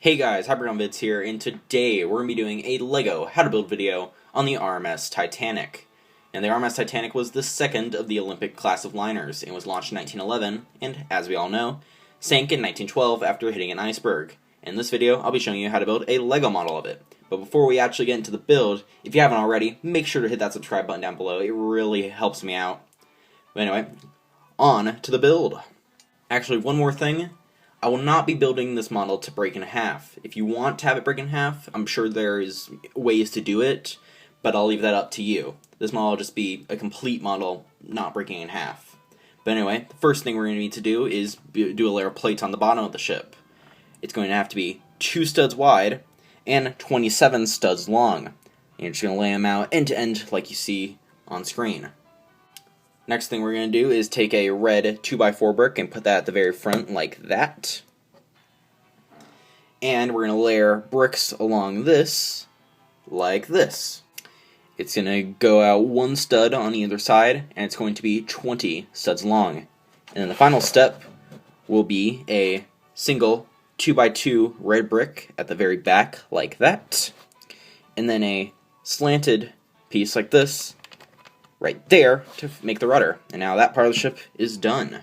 Hey guys, HyperGunVids here, and today we're going to be doing a LEGO how to build video on the RMS Titanic. And the RMS Titanic was the second of the Olympic class of liners, and was launched in 1911, and as we all know, sank in 1912 after hitting an iceberg. In this video, I'll be showing you how to build a LEGO model of it. But before we actually get into the build, if you haven't already, make sure to hit that subscribe button down below, it really helps me out. But anyway, on to the build. Actually, one more thing. I will not be building this model to break in half. If you want to have it break in half, I'm sure there's ways to do it, but I'll leave that up to you. This model will just be a complete model, not breaking in half. But anyway, the first thing we're going to need to do is do a layer of plates on the bottom of the ship. It's going to have to be 2 studs wide and 27 studs long. And you're just going to lay them out end to end like you see on screen. Next thing we're going to do is take a red 2x4 brick and put that at the very front like that. And we're going to layer bricks along this like this. It's going to go out 1 stud on either side, and it's going to be 20 studs long. And then the final step will be a single 2x2 red brick at the very back like that. And then a slanted piece like this right there to make the rudder. And now that part of the ship is done.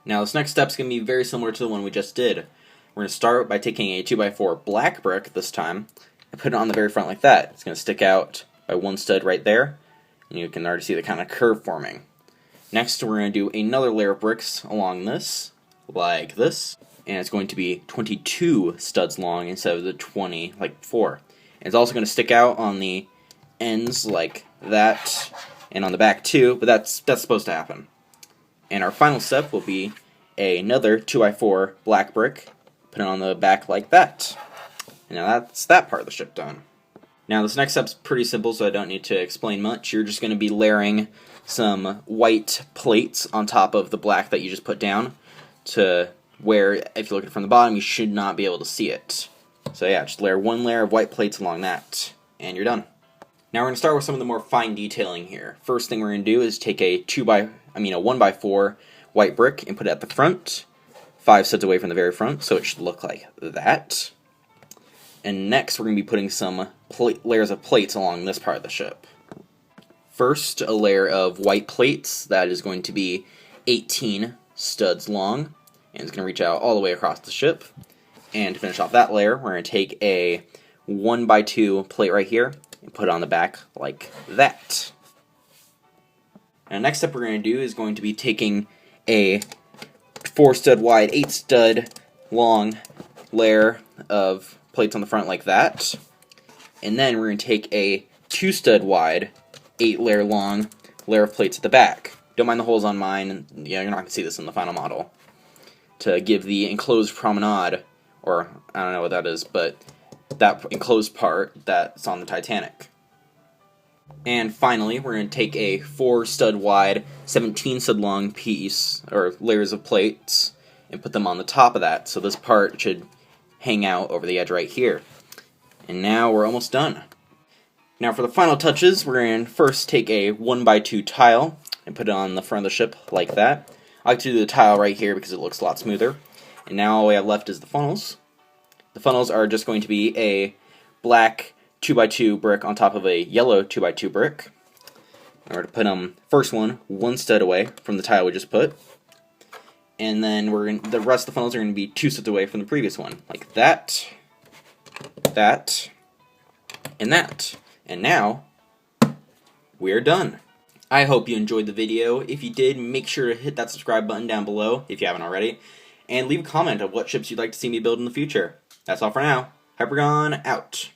Now this next step is going to be very similar to the one we just did. We're going to start by taking a 2x4 black brick this time and put it on the very front like that. It's going to stick out by 1 stud right there, and you can already see the kind of curve forming. Next we're going to do another layer of bricks along this, like this, and it's going to be 22 studs long instead of the 20 like before. And it's also going to stick out on the ends like that, and on the back too, but that's supposed to happen. And our final step will be another 2x4 black brick, put it on the back like that. And now that's that part of the ship done. Now this next step's pretty simple, so I don't need to explain much. You're just going to be layering some white plates on top of the black that you just put down, to where, if you look at it from the bottom, you should not be able to see it. So yeah, just layer 1 layer of white plates along that, and you're done. Now we're going to start with some of the more fine detailing here. First thing we're going to do is take a 1x4 white brick and put it at the front, 5 studs away from the very front, so it should look like that. And next we're going to be putting some layers of plates along this part of the ship. First, a layer of white plates that is going to be 18 studs long, and it's going to reach out all the way across the ship. And to finish off that layer, we're going to take a 1x2 plate right here and put it on the back like that. Now next step we're going to do is going to be taking a 4 stud wide, 8 stud long layer of plates on the front like that. And then we're going to take a 2 stud wide, 8 layer long layer of plates at the back. Don't mind the holes on mine, you're not going to see this in the final model. To give the enclosed promenade, or I don't know what that is, but that enclosed part that's on the Titanic. And finally, we're going to take a 4 stud wide, 17 stud long piece, or layers of plates, and put them on the top of that, so this part should hang out over the edge right here. And now we're almost done. Now for the final touches, we're going to first take a 1x2 tile and put it on the front of the ship like that. I like to do the tile right here because it looks a lot smoother. And now all we have left is the funnels. The funnels are just going to be a black 2x2 brick on top of a yellow 2x2 brick. And we're going to put them, first one stud away from the tile we just put. And then the rest of the funnels are going to be 2 studs away from the previous one. Like that, that, and that. And now, we're done. I hope you enjoyed the video. If you did, make sure to hit that subscribe button down below, if you haven't already. And leave a comment of what ships you'd like to see me build in the future. That's all for now. HyperGun out.